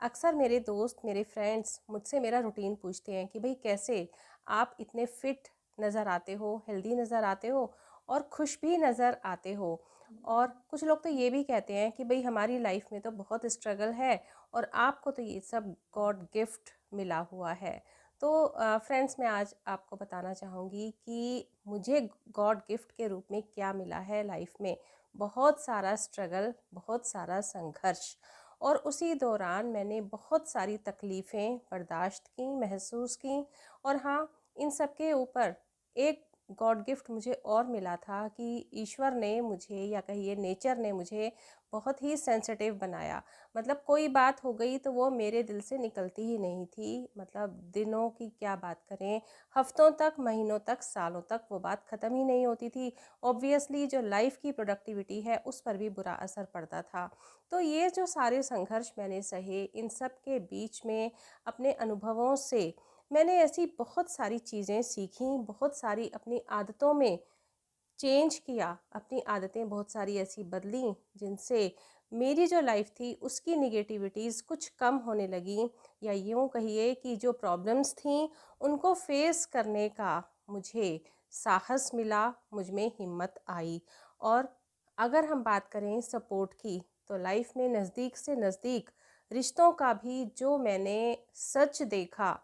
अक्सर मेरे दोस्त, मेरे फ्रेंड्स मुझसे मेरा रूटीन पूछते हैं कि भाई कैसे आप इतने फिट नज़र आते हो, हेल्दी नज़र आते हो और खुश भी नज़र आते हो। और कुछ लोग तो ये भी कहते हैं कि भाई हमारी लाइफ में तो बहुत स्ट्रगल है और आपको तो ये सब गॉड गिफ्ट मिला हुआ है। तो फ्रेंड्स, मैं आज आपको बताना चाहूँगी कि मुझे गॉड गिफ्ट के रूप में क्या मिला है लाइफ में। बहुत सारा स्ट्रगल, बहुत सारा संघर्ष, और उसी दौरान मैंने बहुत सारी तकलीफ़ें बर्दाश्त की, महसूस की। और हाँ, इन सब के ऊपर एक गॉड गिफ्ट मुझे और मिला था कि ईश्वर ने मुझे, या कहिए नेचर ने मुझे, बहुत ही सेंसिटिव बनाया। मतलब कोई बात हो गई तो वो मेरे दिल से निकलती ही नहीं थी। मतलब दिनों की क्या बात करें, हफ्तों तक, महीनों तक, सालों तक वो बात ख़त्म ही नहीं होती थी। ऑब्वियसली जो लाइफ की प्रोडक्टिविटी है उस पर भी बुरा असर पड़ता था। तो ये जो सारे संघर्ष मैंने सहे, इन सब के बीच में अपने अनुभवों से मैंने ऐसी बहुत सारी चीज़ें सीखी, बहुत सारी अपनी आदतों में चेंज किया, अपनी आदतें बहुत सारी ऐसी बदली जिनसे मेरी जो लाइफ थी उसकी निगेटिविटीज़ कुछ कम होने लगी। या यूँ कहिए कि जो प्रॉब्लम्स थी उनको फेस करने का मुझे साहस मिला, मुझ में हिम्मत आई। और अगर हम बात करें सपोर्ट की, तो लाइफ में नज़दीक से नज़दीक रिश्तों का भी जो मैंने सच देखा,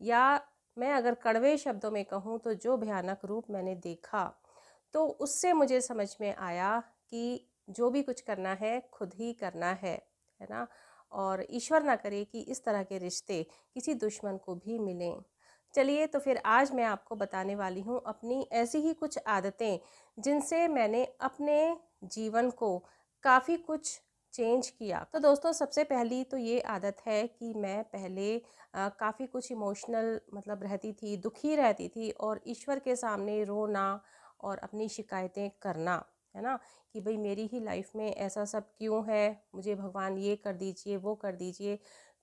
या मैं अगर कड़वे शब्दों में कहूँ तो जो भयानक रूप मैंने देखा, तो उससे मुझे समझ में आया कि जो भी कुछ करना है खुद ही करना है ना। और ईश्वर ना करे कि इस तरह के रिश्ते किसी दुश्मन को भी मिलें। चलिए, तो फिर आज मैं आपको बताने वाली हूँ अपनी ऐसी ही कुछ आदतें जिनसे मैंने अपने जीवन को काफ़ी कुछ चेंज किया। तो दोस्तों, सबसे पहली तो ये आदत है कि मैं पहले काफ़ी कुछ इमोशनल मतलब रहती थी, दुखी रहती थी, और ईश्वर के सामने रोना और अपनी शिकायतें करना, है ना, कि भाई मेरी ही लाइफ में ऐसा सब क्यों है, मुझे भगवान ये कर दीजिए, वो कर दीजिए।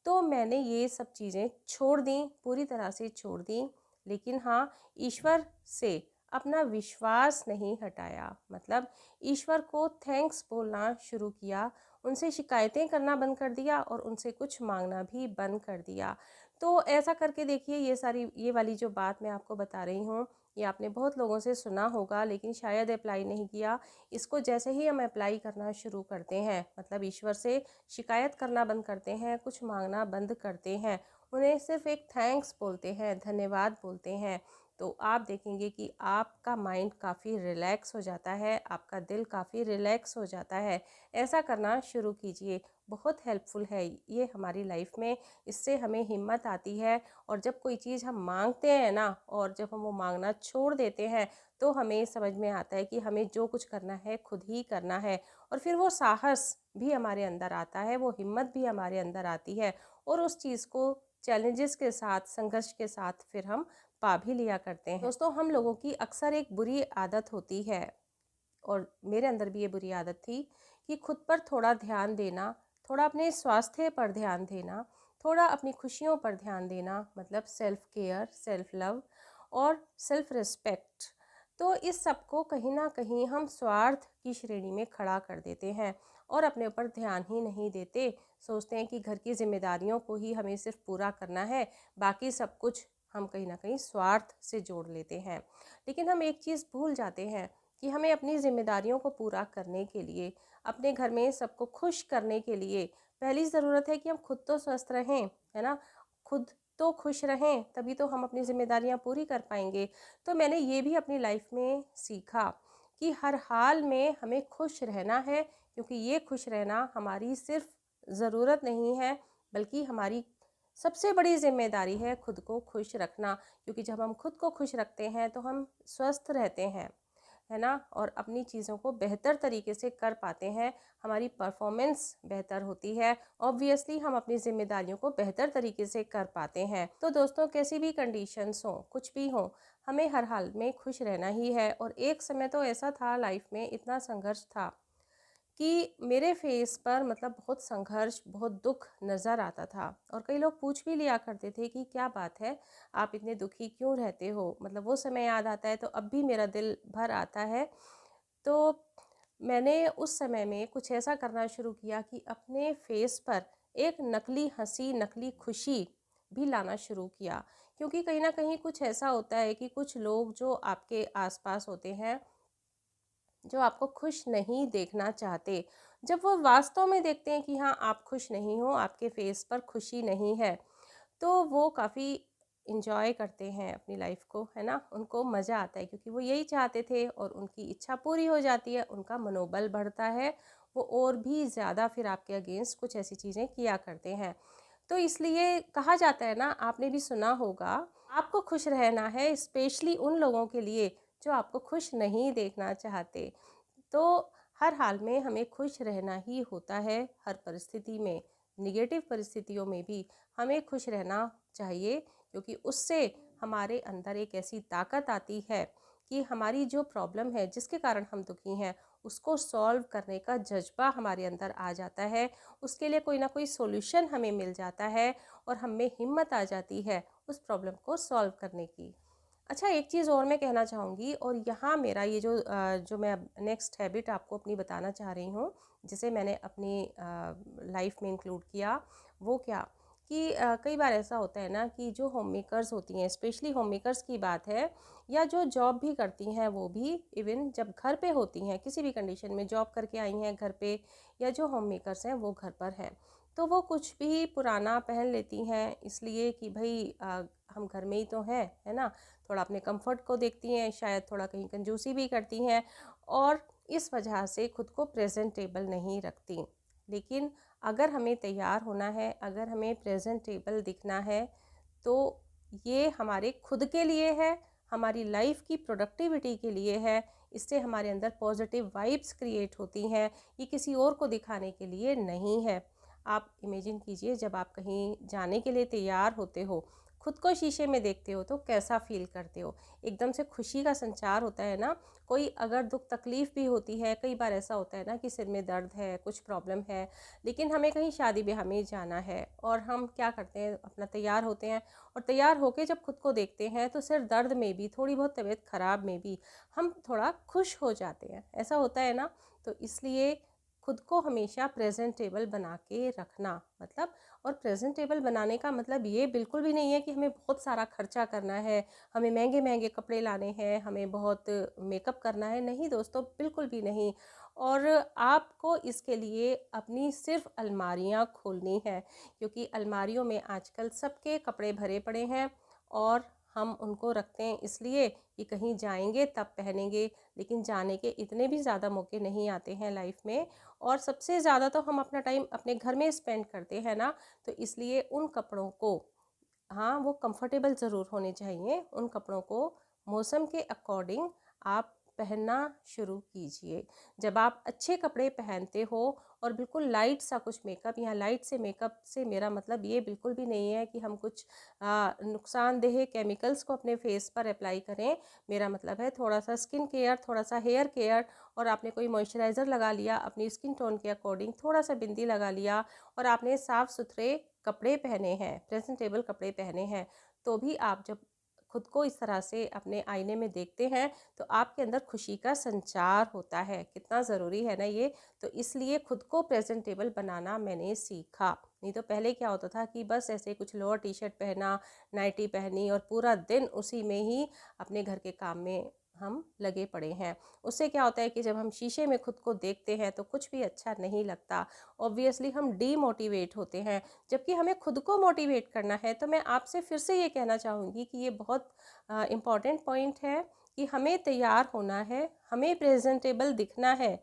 तो मैंने ये सब चीज़ें छोड़ दी, पूरी तरह से छोड़ दी। लेकिन हाँ, ईश्वर से अपना विश्वास नहीं हटाया। मतलब ईश्वर को थैंक्स बोलना शुरू किया, उनसे शिकायतें करना बंद कर दिया और उनसे कुछ मांगना भी बंद कर दिया। तो ऐसा करके देखिए, ये वाली जो बात मैं आपको बता रही हूँ, ये आपने बहुत लोगों से सुना होगा लेकिन शायद अप्लाई नहीं किया। इसको जैसे ही हम अप्लाई करना शुरू करते हैं, मतलब ईश्वर से शिकायत करना बंद करते हैं, कुछ मांगना बंद करते हैं, उन्हें सिर्फ एक थैंक्स बोलते हैं, धन्यवाद बोलते हैं, तो आप देखेंगे कि आपका माइंड काफ़ी रिलैक्स हो जाता है, आपका दिल काफ़ी रिलैक्स हो जाता है। ऐसा करना शुरू कीजिए, बहुत हेल्पफुल है ये हमारी लाइफ में। इससे हमें हिम्मत आती है, और जब कोई चीज़ हम मांगते हैं ना, और जब हम वो मांगना छोड़ देते हैं, तो हमें समझ में आता है कि हमें जो कुछ करना है खुद ही करना है। और फिर वो साहस भी हमारे अंदर आता है, वो हिम्मत भी हमारे अंदर आती है, और उस चीज़ को चैलेंजेस के साथ, संघर्ष के साथ फिर हम पा भी लिया करते हैं। दोस्तों, हम लोगों की अक्सर एक बुरी आदत होती है, और मेरे अंदर भी ये बुरी आदत थी, कि खुद पर थोड़ा ध्यान देना, थोड़ा अपने स्वास्थ्य पर ध्यान देना, थोड़ा अपनी खुशियों पर ध्यान देना, मतलब सेल्फ केयर, सेल्फ लव और सेल्फ रिस्पेक्ट। तो इस सब को कहीं ना कहीं हम स्वार्थ की श्रेणी में खड़ा कर देते हैं और अपने ऊपर ध्यान ही नहीं देते। सोचते हैं कि घर की जिम्मेदारियों को ही हमें सिर्फ पूरा करना है, बाकी सब कुछ हम कहीं ना कहीं स्वार्थ से जोड़ लेते हैं। लेकिन हम एक चीज़ भूल जाते हैं कि हमें अपनी जिम्मेदारियों को पूरा करने के लिए, अपने घर में सबको खुश करने के लिए, पहली ज़रूरत है कि हम खुद तो स्वस्थ रहें, है ना। खुद तो खुश रहें, तभी तो हम अपनी जिम्मेदारियां पूरी कर पाएंगे। तो मैंने ये भी अपनी लाइफ में सीखा कि हर हाल में हमें खुश रहना है, क्योंकि ये खुश रहना हमारी सिर्फ ज़रूरत नहीं है, बल्कि हमारी सबसे बड़ी जिम्मेदारी है खुद को खुश रखना। क्योंकि जब हम खुद को खुश रखते हैं तो हम स्वस्थ रहते हैं, है ना, और अपनी चीज़ों को बेहतर तरीके से कर पाते हैं, हमारी परफॉर्मेंस बेहतर होती है, ऑब्वियसली हम अपनी जिम्मेदारियों को बेहतर तरीके से कर पाते हैं। तो दोस्तों, कैसी भी कंडीशंस हो, कुछ भी हो, हमें हर हाल में खुश रहना ही है। और एक समय तो ऐसा था लाइफ में, इतना संघर्ष था कि मेरे फेस पर मतलब बहुत संघर्ष, बहुत दुख नज़र आता था। और कई लोग पूछ भी लिया करते थे कि क्या बात है, आप इतने दुखी क्यों रहते हो। मतलब वो समय याद आता है तो अब भी मेरा दिल भर आता है। तो मैंने उस समय में कुछ ऐसा करना शुरू किया कि अपने फेस पर एक नकली हंसी, नकली खुशी भी लाना शुरू किया। क्योंकि कहीं ना कहीं कुछ ऐसा होता है कि कुछ लोग जो आपके आसपास होते हैं, जो आपको खुश नहीं देखना चाहते, जब वो वास्तव में देखते हैं कि हाँ आप खुश नहीं हो, आपके फेस पर खुशी नहीं है, तो वो काफ़ी इंजॉय करते हैं अपनी लाइफ को, है ना? उनको मज़ा आता है क्योंकि वो यही चाहते थे और उनकी इच्छा पूरी हो जाती है, उनका मनोबल बढ़ता है, वो और भी ज़्यादा फिर आपके अगेंस्ट कुछ ऐसी चीज़ें किया करते हैं। तो इसलिए कहा जाता है ना, आपने भी सुना होगा, आपको खुश रहना है स्पेशली उन लोगों के लिए जो आपको खुश नहीं देखना चाहते। तो हर हाल में हमें खुश रहना ही होता है, हर परिस्थिति में, निगेटिव परिस्थितियों में भी हमें खुश रहना चाहिए, क्योंकि उससे हमारे अंदर एक ऐसी ताकत आती है कि हमारी जो प्रॉब्लम है, जिसके कारण हम दुखी हैं, उसको सॉल्व करने का जज्बा हमारे अंदर आ जाता है, उसके लिए कोई ना कोई सॉल्यूशन हमें मिल जाता है और हम में हिम्मत आ जाती है उस प्रॉब्लम को सॉल्व करने की। अच्छा, एक चीज़ और मैं कहना चाहूँगी, और यहाँ मेरा ये जो मैं अब नेक्स्ट हैबिट आपको अपनी बताना चाह रही हूँ, जिसे मैंने अपनी लाइफ में इंक्लूड किया, वो क्या कि कई बार ऐसा होता है ना कि जो होम मेकर्स होती हैं, स्पेशली होम मेकर्स की बात है, या जो जॉब भी करती हैं वो भी, इवन जब घर पे होती हैं, किसी भी कंडीशन में जॉब करके आई हैं घर पे, या जो होम मेकर्स हैं वो घर पर हैं, तो वो कुछ भी पुराना पहन लेती हैं, इसलिए कि भाई हम घर में ही तो हैं, है ना? थोड़ा अपने कंफर्ट को देखती हैं, शायद थोड़ा कहीं कंजूसी भी करती हैं, और इस वजह से खुद को प्रेजेंटेबल नहीं रखती। लेकिन अगर हमें तैयार होना है, अगर हमें प्रेजेंटेबल दिखना है, तो ये हमारे खुद के लिए है, हमारी लाइफ की प्रोडक्टिविटी के लिए है, इससे हमारे अंदर पॉजिटिव वाइब्स क्रिएट होती हैं, ये किसी और को दिखाने के लिए नहीं है। आप इमेजिन कीजिए, जब आप कहीं जाने के लिए तैयार होते हो, खुद को शीशे में देखते हो तो कैसा फील करते हो? एकदम से खुशी का संचार होता है ना। कोई अगर दुख तकलीफ़ भी होती है, कई बार ऐसा होता है ना कि सिर में दर्द है, कुछ प्रॉब्लम है, लेकिन हमें कहीं शादी ब्याह में जाना है, और हम क्या करते हैं, अपना तैयार होते हैं, और तैयार होके जब खुद को देखते हैं तो सिर दर्द में भी, थोड़ी बहुत तबीयत ख़राब में भी हम थोड़ा खुश हो जाते हैं, ऐसा होता है ना? तो इसलिए खुद को हमेशा प्रेजेंटेबल बना के रखना, मतलब, और प्रेजेंटेबल बनाने का मतलब ये बिल्कुल भी नहीं है कि हमें बहुत सारा खर्चा करना है, हमें महंगे महंगे कपड़े लाने हैं, हमें बहुत मेकअप करना है, नहीं दोस्तों, बिल्कुल भी नहीं। और आपको इसके लिए अपनी सिर्फ अलमारियाँ खोलनी है, क्योंकि अलमारियों में आजकल सबके कपड़े भरे पड़े हैं, और हम उनको रखते हैं इसलिए कि कहीं जाएंगे तब पहनेंगे, लेकिन जाने के इतने भी ज़्यादा मौके नहीं आते हैं लाइफ में, और सबसे ज़्यादा तो हम अपना टाइम अपने घर में स्पेंड करते हैं ना, तो इसलिए उन कपड़ों को, हाँ, वो कंफर्टेबल ज़रूर होने चाहिए, उन कपड़ों को मौसम के अकॉर्डिंग आप पहनना शुरू कीजिए। जब आप अच्छे कपड़े पहनते हो और बिल्कुल लाइट सा कुछ मेकअप, यहाँ लाइट से मेकअप से मेरा मतलब ये बिल्कुल भी नहीं है कि हम कुछ नुकसानदेह केमिकल्स को अपने फेस पर अप्लाई करें। मेरा मतलब है थोड़ा सा स्किन केयर, थोड़ा सा हेयर केयर, और आपने कोई मॉइस्चराइज़र लगा लिया अपनी स्किन टोन के अकॉर्डिंग, थोड़ा सा बिंदी लगा लिया, और आपने साफ़ सुथरे कपड़े पहने हैं, प्रेजेंटेबल कपड़े पहने हैं, तो भी आप जब खुद को इस तरह से अपने आईने में देखते हैं तो आपके अंदर खुशी का संचार होता है। कितना ज़रूरी है ना ये। तो इसलिए खुद को प्रेजेंटेबल बनाना मैंने सीखा। नहीं तो पहले क्या होता था कि बस ऐसे कुछ लोअर टी शर्ट पहना, नाइटी पहनी, और पूरा दिन उसी में ही अपने घर के काम में हम लगे पड़े हैं। उससे क्या होता है कि जब हम शीशे में खुद को देखते हैं तो कुछ भी अच्छा नहीं लगता, ऑब्वियसली हम डीमोटिवेट होते हैं। जबकि हमें खुद को मोटिवेट करना है, तो मैं आपसे फिर से ये कहना चाहूँगी कि ये बहुत इम्पॉर्टेंट पॉइंट है कि हमें तैयार होना है, हमें प्रेजेंटेबल दिखना है,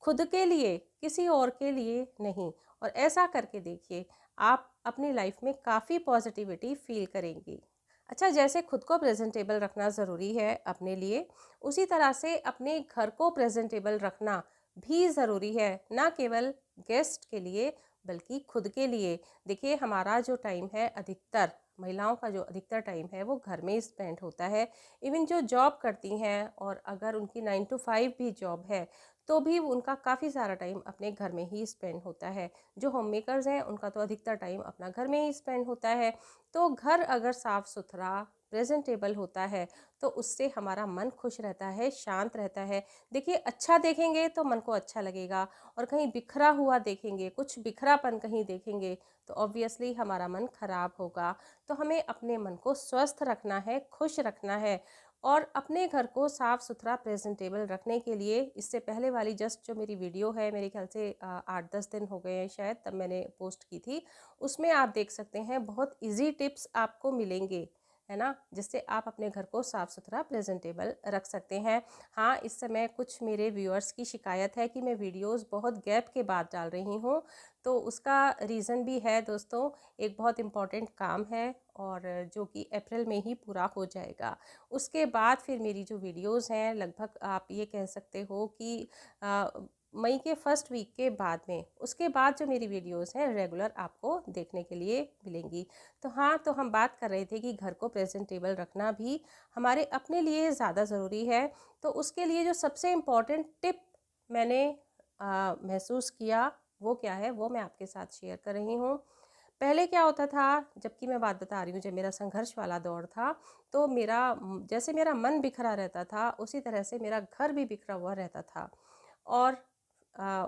खुद के लिए, किसी और के लिए नहीं। और ऐसा करके देखिए, आप अपनी लाइफ में काफ़ी पॉजिटिविटी फील करेंगी। अच्छा, जैसे खुद को प्रेजेंटेबल रखना ज़रूरी है अपने लिए, उसी तरह से अपने घर को प्रेजेंटेबल रखना भी ज़रूरी है, ना केवल गेस्ट के लिए बल्कि खुद के लिए। देखिए, हमारा जो टाइम है, अधिकतर महिलाओं का जो अधिकतर टाइम है वो घर में स्पेंड होता है। इवन जो जॉब करती हैं, और अगर उनकी 9 to 5 भी जॉब है, तो भी उनका काफ़ी सारा टाइम अपने घर में ही स्पेंड होता है। जो होम मेकर्स हैं, उनका तो अधिकतर टाइम अपना घर में ही स्पेंड होता है। तो घर अगर साफ़ सुथरा, प्रेजेंटेबल होता है तो उससे हमारा मन खुश रहता है, शांत रहता है। देखिए, अच्छा देखेंगे तो मन को अच्छा लगेगा, और कहीं बिखरा हुआ देखेंगे, कुछ बिखरापन कहीं देखेंगे तो ऑब्वियसली हमारा मन खराब होगा। तो हमें अपने मन को स्वस्थ रखना है, खुश रखना है, और अपने घर को साफ़ सुथरा प्रेजेंटेबल रखने के लिए इससे पहले वाली जस्ट जो मेरी वीडियो है, मेरे ख्याल से 8-10 दिन हो गए हैं शायद, तब मैंने पोस्ट की थी। उसमें आप देख सकते हैं बहुत इजी टिप्स आपको मिलेंगे, है ना, जिससे आप अपने घर को साफ़ सुथरा प्रेजेंटेबल रख सकते हैं। हाँ, इस समय कुछ मेरे व्यूअर्स की शिकायत है कि मैं वीडियोस बहुत गैप के बाद डाल रही हूँ, तो उसका रीज़न भी है दोस्तों। एक बहुत इम्पॉर्टेंट काम है, और जो कि अप्रैल में ही पूरा हो जाएगा। उसके बाद फिर मेरी जो वीडियोस हैं, लगभग आप ये कह सकते हो कि मई के फर्स्ट वीक के बाद में, उसके बाद जो मेरी वीडियोस हैं रेगुलर आपको देखने के लिए मिलेंगी। तो हाँ, तो हम बात कर रहे थे कि घर को प्रेजेंटेबल रखना भी हमारे अपने लिए ज़्यादा ज़रूरी है। तो उसके लिए जो सबसे इम्पॉर्टेंट टिप मैंने महसूस किया, वो क्या है, वो मैं आपके साथ शेयर कर रही हूँ। पहले क्या होता था, जबकि मैं बात बता रही हूँ जब मेरा संघर्ष वाला दौर था, तो जैसे मेरा मन बिखरा रहता था, उसी तरह से मेरा घर भी बिखरा हुआ रहता था। और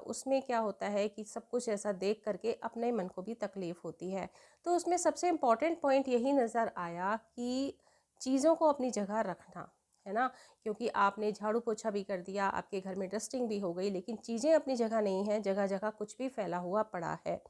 उसमें क्या होता है कि सब कुछ ऐसा देख करके अपने मन को भी तकलीफ़ होती है। तो उसमें सबसे इम्पॉर्टेंट पॉइंट यही नज़र आया कि चीज़ों को अपनी जगह रखना, है ना। क्योंकि आपने झाड़ू पोछा भी कर दिया, आपके घर में डस्टिंग भी हो गई, लेकिन चीज़ें अपनी जगह नहीं हैं, जगह जगह कुछ भी फैला हुआ पड़ा है,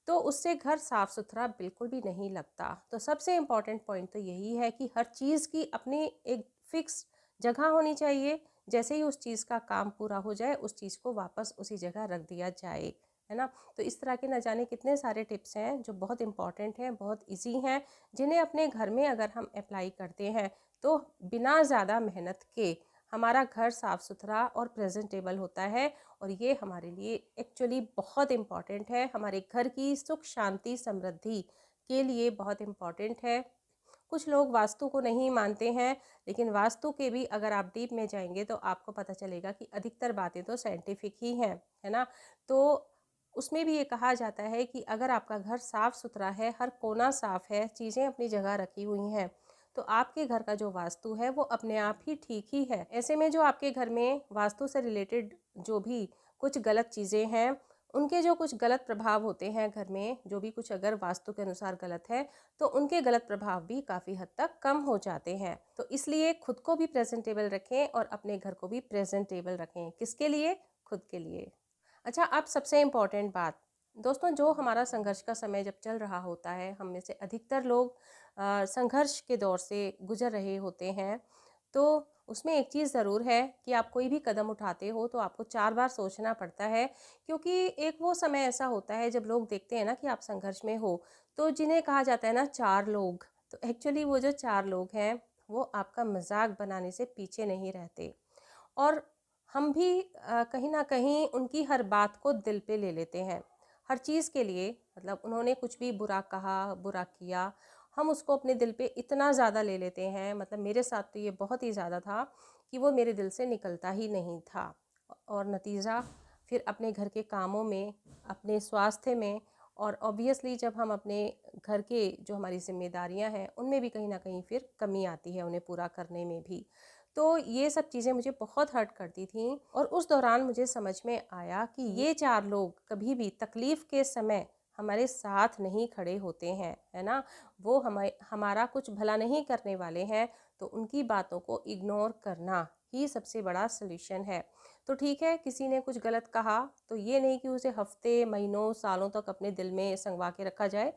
तो उससे घर साफ़ सुथरा बिल्कुल भी नहीं लगता। तो सबसे इम्पॉर्टेंट पॉइंट तो यही है कि हर चीज़ की अपनी एक फ़िक्स जगह होनी चाहिए। जैसे ही उस चीज़ का काम पूरा हो जाए, उस चीज़ को वापस उसी जगह रख दिया जाए, है ना। तो इस तरह के न जाने कितने सारे टिप्स हैं जो बहुत इम्पॉर्टेंट हैं, बहुत ईजी हैं, जिन्हें अपने घर में अगर हम अप्लाई करते हैं तो बिना ज़्यादा मेहनत के हमारा घर साफ़ सुथरा और प्रेजेंटेबल होता है। और ये हमारे लिए एक्चुअली बहुत इम्पॉर्टेंट है, हमारे घर की सुख शांति समृद्धि के लिए बहुत इम्पॉर्टेंट है। कुछ लोग वास्तु को नहीं मानते हैं, लेकिन वास्तु के भी अगर आप डीप में जाएंगे तो आपको पता चलेगा कि अधिकतर बातें तो साइंटिफिक ही हैं, है ना। तो उसमें भी ये कहा जाता है कि अगर आपका घर साफ़ सुथरा है, हर कोना साफ़ है, चीज़ें अपनी जगह रखी हुई हैं, तो आपके घर का जो वास्तु है वो अपने आप ही ठीक ही है। ऐसे में जो आपके घर में वास्तु से रिलेटेड जो भी कुछ गलत चीज़ें हैं, उनके जो कुछ गलत प्रभाव होते हैं घर में, जो भी कुछ अगर वास्तु के अनुसार गलत है, तो उनके गलत प्रभाव भी काफ़ी हद तक कम हो जाते हैं। तो इसलिए खुद को भी प्रेजेंटेबल रखें और अपने घर को भी प्रेजेंटेबल रखें। किसके लिए? खुद के लिए। अच्छा, अब सबसे इम्पॉर्टेंट बात दोस्तों, जो हमारा संघर्ष का समय जब चल रहा होता है, हम में से अधिकतर लोग संघर्ष के दौर से गुजर रहे होते हैं, तो उसमें एक चीज़ ज़रूर है कि आप कोई भी कदम उठाते हो तो आपको 4 बार सोचना पड़ता है। क्योंकि एक वो समय ऐसा होता है जब लोग देखते हैं ना कि आप संघर्ष में हो, तो जिन्हें कहा जाता है ना 4 लोग, तो एक्चुअली वो जो 4 लोग हैं वो आपका मजाक बनाने से पीछे नहीं रहते। और हम भी कहीं ना कहीं उनकी हर बात को दिल पे ले लेते हैं। हर चीज़ के लिए, मतलब उन्होंने कुछ भी बुरा कहा, बुरा किया, हम उसको अपने दिल पे इतना ज़्यादा ले लेते हैं। मतलब मेरे साथ तो ये बहुत ही ज़्यादा था कि वो मेरे दिल से निकलता ही नहीं था। और नतीजा फिर अपने घर के कामों में, अपने स्वास्थ्य में, और ऑब्वियसली जब हम अपने घर के जो हमारी जिम्मेदारियां हैं उनमें भी कहीं ना कहीं फिर कमी आती है, उन्हें पूरा करने में भी। तो ये सब चीज़ें मुझे बहुत हर्ट करती थी, और उस दौरान मुझे समझ में आया कि ये 4 लोग कभी भी तकलीफ़ के समय हमारे साथ नहीं खड़े होते हैं, है ना। वो हमारा कुछ भला नहीं करने वाले हैं, तो उनकी बातों को इग्नोर करना ही सबसे बड़ा सल्यूशन है। तो ठीक है, किसी ने कुछ गलत कहा तो ये नहीं कि उसे हफ्ते, महीनों, सालों तक अपने दिल में संगवा के रखा जाए।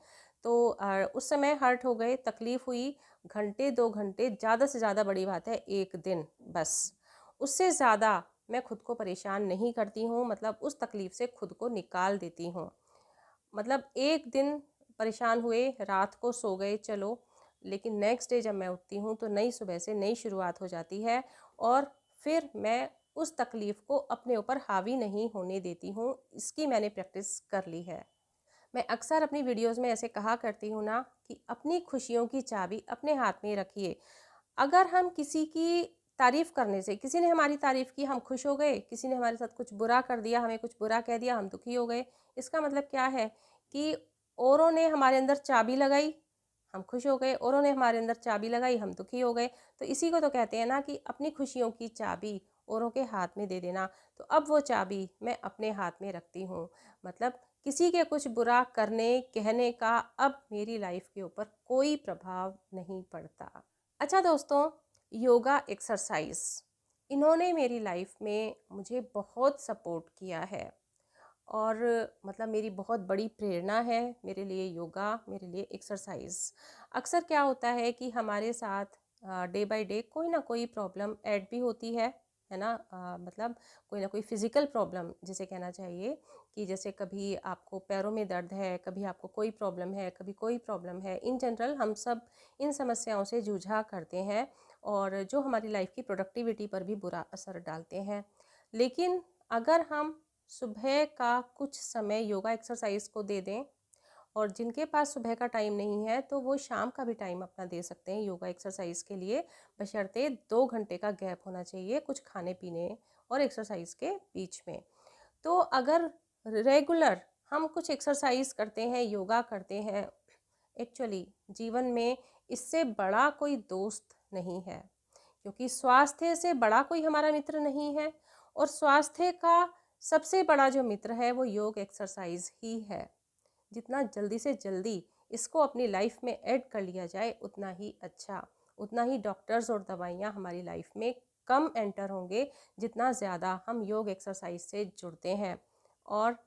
तो उस समय हर्ट हो गए, तकलीफ़ हुई, घंटे 2 घंटे, ज़्यादा से ज़्यादा बड़ी बात है 1 दिन बस। उससे ज़्यादा मैं खुद को परेशान नहीं करती हूँ, मतलब उस तकलीफ़ से खुद को निकाल देती हूँ। मतलब 1 दिन परेशान हुए, रात को सो गए चलो, लेकिन नेक्स्ट डे जब मैं उठती हूँ तो नई सुबह से नई शुरुआत हो जाती है, और फिर मैं उस तकलीफ़ को अपने ऊपर हावी नहीं होने देती हूँ। इसकी मैंने प्रैक्टिस कर ली है। मैं अक्सर अपनी वीडियोस में ऐसे कहा करती हूँ ना कि अपनी खुशियों की चाबी अपने हाथ में रखिए। अगर हम किसी की तारीफ़ करने से, किसी ने हमारी तारीफ़ की, हम खुश हो गए, किसी ने हमारे साथ कुछ बुरा कर दिया, हमें कुछ बुरा कह दिया, हम दुखी हो गए, इसका मतलब क्या है कि औरों ने हमारे अंदर चाबी लगाई, हम खुश हो गए, औरों ने हमारे अंदर चाबी लगाई, हम दुखी हो गए। तो इसी को तो कहते हैं ना कि अपनी खुशियों की चाबी औरों के हाथ में दे देना। तो अब वो चाबी मैं अपने हाथ में रखती हूँ। मतलब किसी के कुछ बुरा करने कहने का अब मेरी लाइफ के ऊपर कोई प्रभाव नहीं पड़ता। अच्छा दोस्तों, योगा एक्सरसाइज इन्होंने मेरी लाइफ में मुझे बहुत सपोर्ट किया है, और मतलब मेरी बहुत बड़ी प्रेरणा है मेरे लिए योगा, मेरे लिए एक्सरसाइज। अक्सर क्या होता है कि हमारे साथ डे बाय डे कोई ना कोई प्रॉब्लम ऐड भी होती है ना। मतलब कोई ना कोई फिज़िकल प्रॉब्लम जिसे कहना चाहिए, कि जैसे कभी आपको पैरों में दर्द है, कभी आपको कोई प्रॉब्लम है, कभी कोई प्रॉब्लम है। इन जनरल हम सब इन समस्याओं से जूझा करते हैं, और जो हमारी लाइफ की प्रोडक्टिविटी पर भी बुरा असर डालते हैं। लेकिन अगर हम सुबह का कुछ समय योगा एक्सरसाइज को दे दें, और जिनके पास सुबह का टाइम नहीं है तो वो शाम का भी टाइम अपना दे सकते हैं योगा एक्सरसाइज के लिए, बशर्ते 2 घंटे का गैप होना चाहिए कुछ खाने पीने और एक्सरसाइज के बीच में। तो अगर रेगुलर हम कुछ एक्सरसाइज करते हैं, योगा करते हैं, एक्चुअली जीवन में इससे बड़ा कोई दोस्त नहीं है, क्योंकि स्वास्थ्य से बड़ा कोई हमारा मित्र नहीं है। और स्वास्थ्य का सबसे बड़ा जो मित्र है वो योग एक्सरसाइज ही है। जितना जल्दी से जल्दी इसको अपनी लाइफ में ऐड कर लिया जाए उतना ही अच्छा, उतना ही डॉक्टर्स और दवाइयाँ हमारी लाइफ में कम एंटर होंगे, जितना ज़्यादा हम योग एक्सरसाइज से जुड़ते हैं। और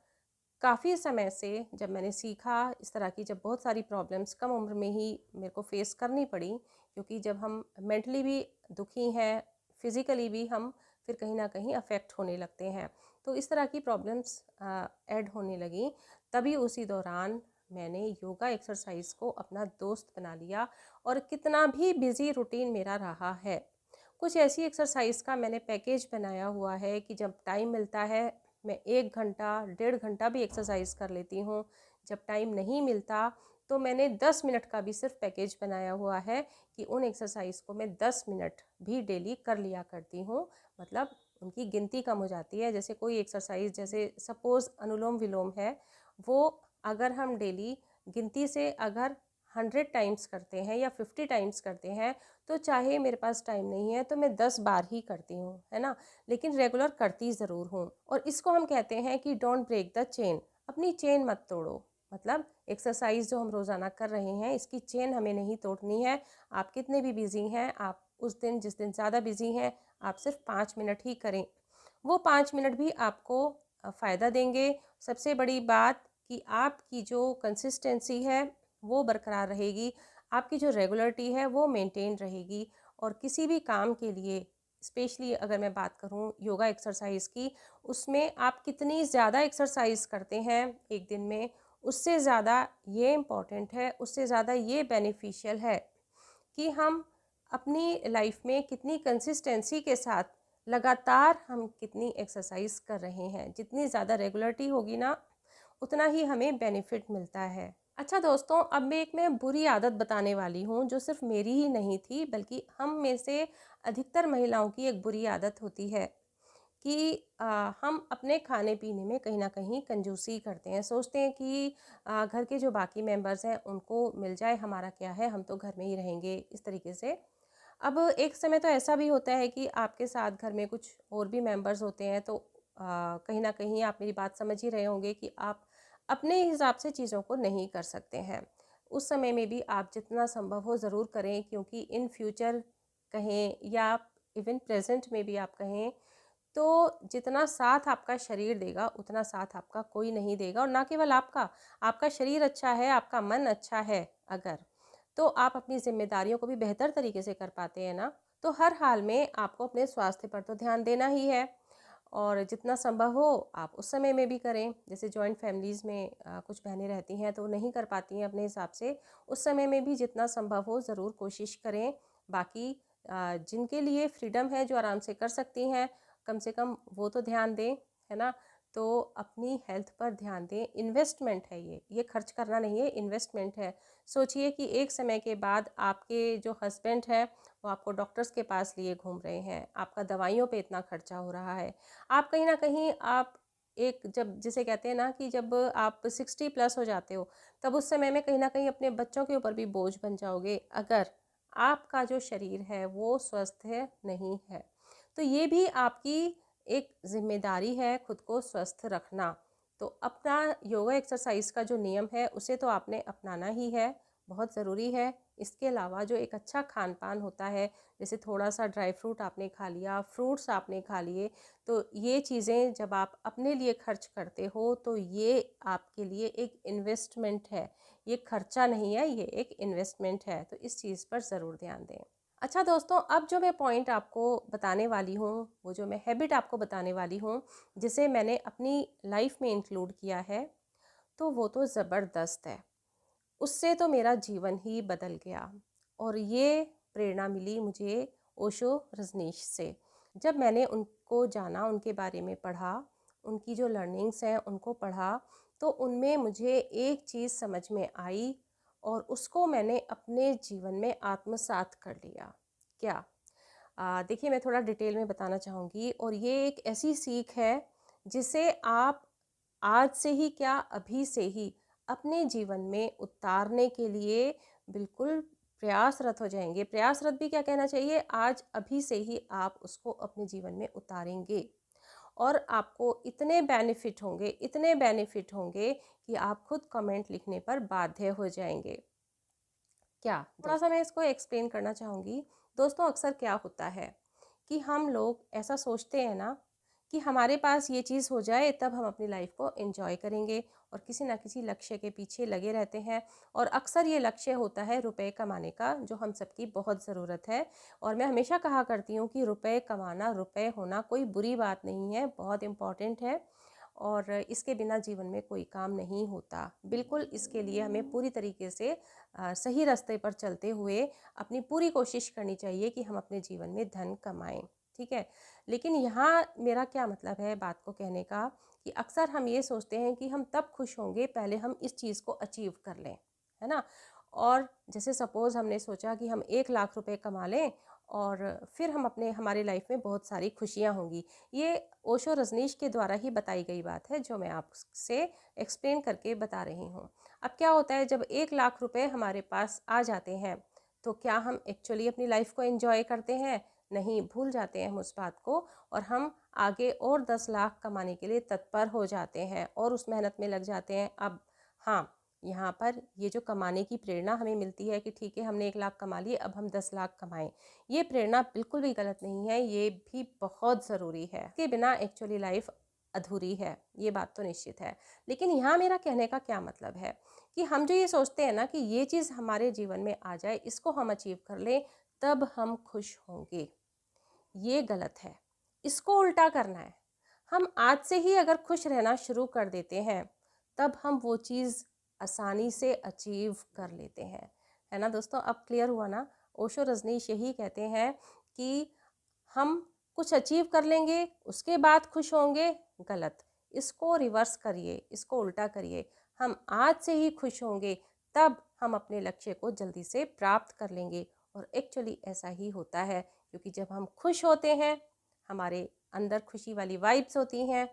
काफ़ी समय से जब मैंने सीखा इस तरह की, जब बहुत सारी प्रॉब्लम्स कम उम्र में ही मेरे को फेस करनी पड़ी, क्योंकि जब हम मेंटली भी दुखी हैं, फिज़िकली भी हम फिर कहीं ना कहीं अफेक्ट होने लगते हैं। तो इस तरह की प्रॉब्लम्स ऐड होने लगी। तभी उसी दौरान मैंने योगा एक्सरसाइज को अपना दोस्त बना लिया। और कितना भी बिज़ी रूटीन मेरा रहा है, कुछ ऐसी एक्सरसाइज का मैंने पैकेज बनाया हुआ है कि जब टाइम मिलता है मैं 1 घंटा 1.5 घंटा भी एक्सरसाइज कर लेती हूँ। जब टाइम नहीं मिलता तो मैंने 10 मिनट का भी सिर्फ पैकेज बनाया हुआ है कि उन एक्सरसाइज को मैं 10 मिनट भी डेली कर लिया करती हूँ। मतलब उनकी गिनती कम हो जाती है। जैसे कोई एक्सरसाइज, जैसे सपोज़ अनुलोम विलोम है, वो अगर हम डेली गिनती से अगर 100 टाइम्स करते हैं या 50 टाइम्स करते हैं, तो चाहे मेरे पास टाइम नहीं है तो मैं 10 बार ही करती हूँ, है ना। लेकिन रेगुलर करती ज़रूर हूँ। और इसको हम कहते हैं कि डोंट ब्रेक द चेन, अपनी चेन मत तोड़ो। मतलब एक्सरसाइज जो हम रोज़ाना कर रहे हैं, इसकी चेन हमें नहीं तोड़नी है। आप कितने भी बिजी हैं, आप उस दिन जिस दिन ज़्यादा बिजी हैं, आप सिर्फ 5 मिनट ही करें। वो 5 मिनट भी आपको फ़ायदा देंगे। सबसे बड़ी बात कि आपकी जो कंसिस्टेंसी है वो बरकरार रहेगी, आपकी जो रेगुलरिटी है वो मेंटेन रहेगी। और किसी भी काम के लिए, स्पेशली अगर मैं बात करूं योगा एक्सरसाइज की, उसमें आप कितनी ज़्यादा एक्सरसाइज करते हैं एक दिन में, उससे ज़्यादा ये इम्पॉर्टेंट है, उससे ज़्यादा ये बेनिफिशियल है कि हम अपनी लाइफ में कितनी कंसिस्टेंसी के साथ लगातार हम कितनी एक्सरसाइज कर रहे हैं। जितनी ज़्यादा रेगुलरिटी होगी ना, उतना ही हमें बेनिफिट मिलता है। अच्छा दोस्तों, अब मैं बुरी आदत बताने वाली हूँ जो सिर्फ मेरी ही नहीं थी, बल्कि हम में से अधिकतर महिलाओं की एक बुरी आदत होती है कि हम अपने खाने पीने में कहीं ना कहीं कंजूसी करते हैं। सोचते हैं कि घर के जो बाकी मेंबर्स हैं उनको मिल जाए, हमारा क्या है, हम तो घर में ही रहेंगे, इस तरीके से। अब एक समय तो ऐसा भी होता है कि आपके साथ घर में कुछ और भी मेंबर्स होते हैं, तो कहीं ना कहीं आप मेरी बात समझ ही रहे होंगे कि आप अपने हिसाब से चीज़ों को नहीं कर सकते हैं। उस समय में भी आप जितना संभव हो ज़रूर करें, क्योंकि इन फ्यूचर कहें या इवन प्रेजेंट में भी आप कहें, तो जितना साथ आपका शरीर देगा उतना साथ आपका कोई नहीं देगा। और ना केवल आपका, आपका शरीर अच्छा है, आपका मन अच्छा है अगर, तो आप अपनी जिम्मेदारियों को भी बेहतर तरीके से कर पाते हैं ना। तो हर हाल में आपको अपने स्वास्थ्य पर तो ध्यान देना ही है, और जितना संभव हो आप उस समय में भी करें। जैसे जॉइंट फैमिलीज़ में कुछ बहनें रहती हैं तो नहीं कर पाती हैं अपने हिसाब से, उस समय में भी जितना संभव हो ज़रूर कोशिश करें। बाकी जिनके लिए फ्रीडम है, जो आराम से कर सकती हैं, कम से कम वो तो ध्यान दें, है ना। तो अपनी हेल्थ पर ध्यान दें। इन्वेस्टमेंट है ये खर्च करना नहीं है, इन्वेस्टमेंट है। सोचिए कि एक समय के बाद आपके जो हस्बैंड है वो आपको डॉक्टर्स के पास लिए घूम रहे हैं, आपका दवाइयों पे इतना खर्चा हो रहा है, आप कहीं ना कहीं आप एक जब जिसे कहते हैं ना कि जब आप 60 प्लस हो जाते हो, तब उस समय में कहीं ना कहीं अपने बच्चों के ऊपर भी बोझ बन जाओगे, अगर आपका जो शरीर है वो स्वस्थ है नहीं है। तो ये भी आपकी एक जिम्मेदारी है खुद को स्वस्थ रखना। तो अपना योगा एक्सरसाइज का जो नियम है उसे तो आपने अपनाना ही है, बहुत ज़रूरी है। इसके अलावा जो एक अच्छा खान पान होता है, जैसे थोड़ा सा ड्राई फ्रूट आपने खा लिया, फ्रूट्स आपने खा लिए, तो ये चीज़ें जब आप अपने लिए खर्च करते हो तो ये आपके लिए एक इन्वेस्टमेंट है, ये खर्चा नहीं है, ये एक इन्वेस्टमेंट है। तो इस चीज़ पर ज़रूर ध्यान दें। अच्छा दोस्तों, अब जो मैं पॉइंट आपको बताने वाली हूँ, वो जो मैं हैबिट आपको बताने वाली हूँ, जिसे मैंने अपनी लाइफ में इंक्लूड किया है, तो वो तो ज़बरदस्त है। उससे तो मेरा जीवन ही बदल गया। और ये प्रेरणा मिली मुझे ओशो रजनीश से। जब मैंने उनको जाना, उनके बारे में पढ़ा, उनकी जो लर्निंग्स हैं उनको पढ़ा, तो उनमें मुझे एक चीज़ समझ में आई और उसको मैंने अपने जीवन में आत्मसात कर लिया। क्या? देखिए, मैं थोड़ा डिटेल में बताना चाहूँगी। और ये एक ऐसी सीख है जिसे आप आज से ही क्या, अभी से ही अपने जीवन में उतारने के लिए बिल्कुल प्रयासरत हो जाएंगे। प्रयासरत भी क्या कहना चाहिए, आज अभी से ही आप उसको अपने जीवन में उतारेंगे और आपको इतने बेनिफिट होंगे, इतने बेनिफिट होंगे कि आप खुद कमेंट लिखने पर बाध्य हो जाएंगे। क्या? थोड़ा सा मैं इसको एक्सप्लेन करना चाहूँगी। दोस्तों, अक्सर क्या होता है कि हम लोग ऐसा सोचते हैं ना कि हमारे पास ये चीज़ हो जाए तब हम अपनी लाइफ को एंजॉय करेंगे, और किसी ना किसी लक्ष्य के पीछे लगे रहते हैं। और अक्सर ये लक्ष्य होता है रुपए कमाने का, जो हम सबकी बहुत ज़रूरत है। और मैं हमेशा कहा करती हूँ कि रुपए कमाना, रुपए होना कोई बुरी बात नहीं है, बहुत इम्पॉर्टेंट है। और इसके बिना जीवन में कोई काम नहीं होता। बिल्कुल, इसके लिए हमें पूरी तरीके से सही रास्ते पर चलते हुए अपनी पूरी कोशिश करनी चाहिए कि हम अपने जीवन में धन कमाएं। ठीक है। लेकिन यहाँ मेरा क्या मतलब है बात को कहने का, कि अक्सर हम ये सोचते हैं कि हम तब खुश होंगे पहले हम इस चीज़ को अचीव कर लें, है ना। और जैसे सपोज़ हमने सोचा कि हम 1 लाख रुपए कमा लें और फिर हम अपने हमारी लाइफ में बहुत सारी खुशियाँ होंगी। ये ओशो रजनीश के द्वारा ही बताई गई बात है, जो मैं आपसे एक्सप्लेन करके बता रही हूँ। अब क्या होता है, जब 1 लाख रुपए हमारे पास आ जाते हैं, तो क्या हम एक्चुअली अपनी लाइफ को एंजॉय करते हैं? नहीं, भूल जाते हैं हम उस बात को। और हम आगे और 10 लाख कमाने के लिए तत्पर हो जाते हैं और उस मेहनत में लग जाते हैं। अब हाँ, यहाँ पर ये जो कमाने की प्रेरणा हमें मिलती है कि ठीक है, हमने 1 लाख कमा लिए, अब हम 10 लाख कमाएं, ये प्रेरणा बिल्कुल भी गलत नहीं है, ये भी बहुत ज़रूरी है। इसके बिना एक्चुअली लाइफ अधूरी है, ये बात तो निश्चित है। लेकिन यहाँ मेरा कहने का क्या मतलब है कि हम जो ये सोचते हैं ना कि ये चीज़ हमारे जीवन में आ जाए, इसको हम अचीव कर लें, तब हम खुश होंगे, ये गलत है। इसको उल्टा करना है। हम आज से ही अगर खुश रहना शुरू कर देते हैं, तब हम वो चीज़ आसानी से अचीव कर लेते हैं, है ना दोस्तों। अब क्लियर हुआ ना। ओशो रजनीश यही कहते हैं कि हम कुछ अचीव कर लेंगे उसके बाद खुश होंगे, गलत। इसको रिवर्स करिए, इसको उल्टा करिए। हम आज से ही खुश होंगे, तब हम अपने लक्ष्य को जल्दी से प्राप्त कर लेंगे। और एक्चुअली ऐसा ही होता है, क्योंकि जब हम खुश होते हैं, हमारे अंदर खुशी वाली वाइब्स होती हैं,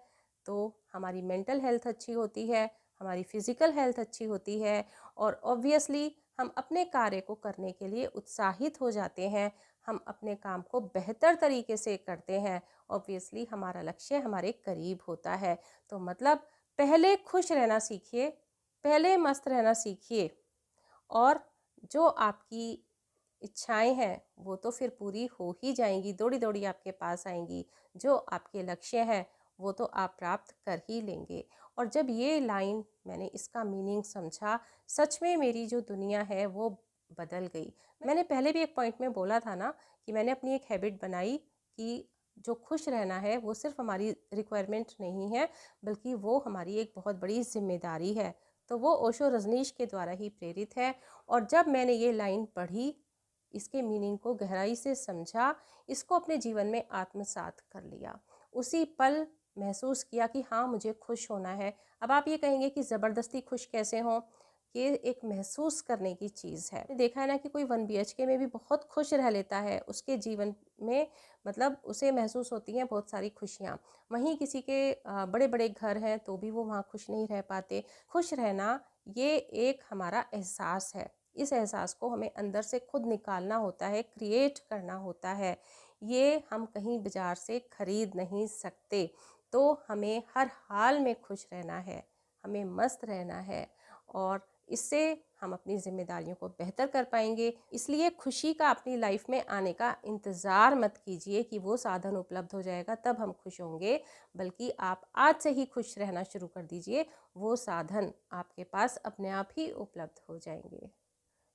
तो हमारी मेंटल हेल्थ अच्छी होती है, हमारी फिज़िकल हेल्थ अच्छी होती है, और ऑब्वियसली हम अपने कार्य को करने के लिए उत्साहित हो जाते हैं, हम अपने काम को बेहतर तरीके से करते हैं। ऑब्वियसली हमारा लक्ष्य हमारे करीब होता है। तो मतलब पहले खुश रहना सीखिए, पहले मस्त रहना सीखिए, और जो आपकी इच्छाएं हैं वो तो फिर पूरी हो ही जाएंगी, दौड़ी दौड़ी आपके पास आएंगी। जो आपके लक्ष्य हैं वो तो आप प्राप्त कर ही लेंगे। और जब ये लाइन मैंने इसका मीनिंग समझा, सच में मेरी जो दुनिया है वो बदल गई। मैंने पहले भी एक पॉइंट में बोला था ना कि मैंने अपनी एक हैबिट बनाई कि जो खुश रहना है वो सिर्फ हमारी रिक्वायरमेंट नहीं है, बल्कि वो हमारी एक बहुत बड़ी जिम्मेदारी है। तो वो ओशो रजनीश के द्वारा ही प्रेरित है। और जब मैंने ये लाइन पढ़ी, इसके मीनिंग को गहराई से समझा, इसको अपने जीवन में आत्मसात कर लिया, उसी पल महसूस किया कि हाँ, मुझे खुश होना है। अब आप ये कहेंगे कि ज़बरदस्ती खुश कैसे हों? ये एक महसूस करने की चीज़ है। देखा है ना कि कोई 1 BHK में भी बहुत खुश रह लेता है, उसके जीवन में मतलब उसे महसूस होती हैं बहुत सारी खुशियाँ। वहीं किसी के बड़े-बड़े घर हैं तो भी वो वहाँ खुश नहीं रह पाते। खुश रहना ये एक हमारा एहसास है। इस एहसास को हमें अंदर से खुद निकालना होता है, क्रिएट करना होता है। ये हम कहीं बाज़ार से खरीद नहीं सकते। तो हमें हर हाल में खुश रहना है, हमें मस्त रहना है और इससे हम अपनी ज़िम्मेदारियों को बेहतर कर पाएंगे। इसलिए खुशी का अपनी लाइफ में आने का इंतज़ार मत कीजिए कि वो साधन उपलब्ध हो जाएगा तब हम खुश होंगे, बल्कि आप आज से ही खुश रहना शुरू कर दीजिए। वो साधन आपके पास अपने आप ही उपलब्ध हो जाएंगे।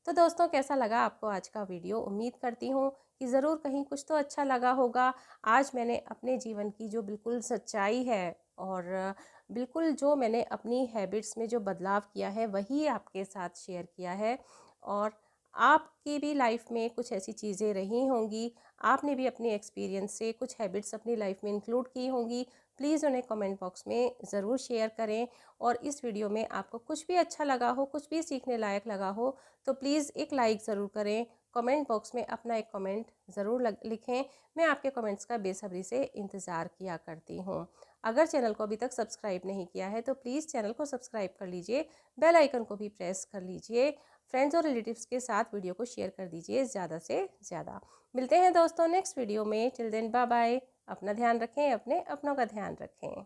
तो दोस्तों, कैसा लगा आपको आज का वीडियो? उम्मीद करती हूँ कि ज़रूर कहीं कुछ तो अच्छा लगा होगा। आज मैंने अपने जीवन की जो बिल्कुल सच्चाई है और बिल्कुल जो मैंने अपनी हैबिट्स में जो बदलाव किया है वही आपके साथ शेयर किया है। और आपकी भी लाइफ में कुछ ऐसी चीज़ें रही होंगी, आपने भी अपने एक्सपीरियंस से कुछ हैबिट्स अपनी लाइफ में इंक्लूड की होंगी। प्लीज़ उन्हें कमेंट बॉक्स में ज़रूर शेयर करें। और इस वीडियो में आपको कुछ भी अच्छा लगा हो, कुछ भी सीखने लायक लगा हो, तो प्लीज़ एक लाइक ज़रूर करें। कमेंट बॉक्स में अपना एक कमेंट ज़रूर लिखें। मैं आपके कमेंट्स का बेसब्री से इंतज़ार किया करती हूँ। अगर चैनल को अभी तक सब्सक्राइब नहीं किया है तो प्लीज़ चैनल को सब्सक्राइब कर लीजिए, बेल आइकन को भी प्रेस कर लीजिए। फ्रेंड्स और रिलेटिव्स के साथ वीडियो को शेयर कर दीजिए ज़्यादा से ज़्यादा। मिलते हैं दोस्तों नेक्स्ट वीडियो में। Till then bye bye. अपना ध्यान रखें, अपने अपनों का ध्यान रखें।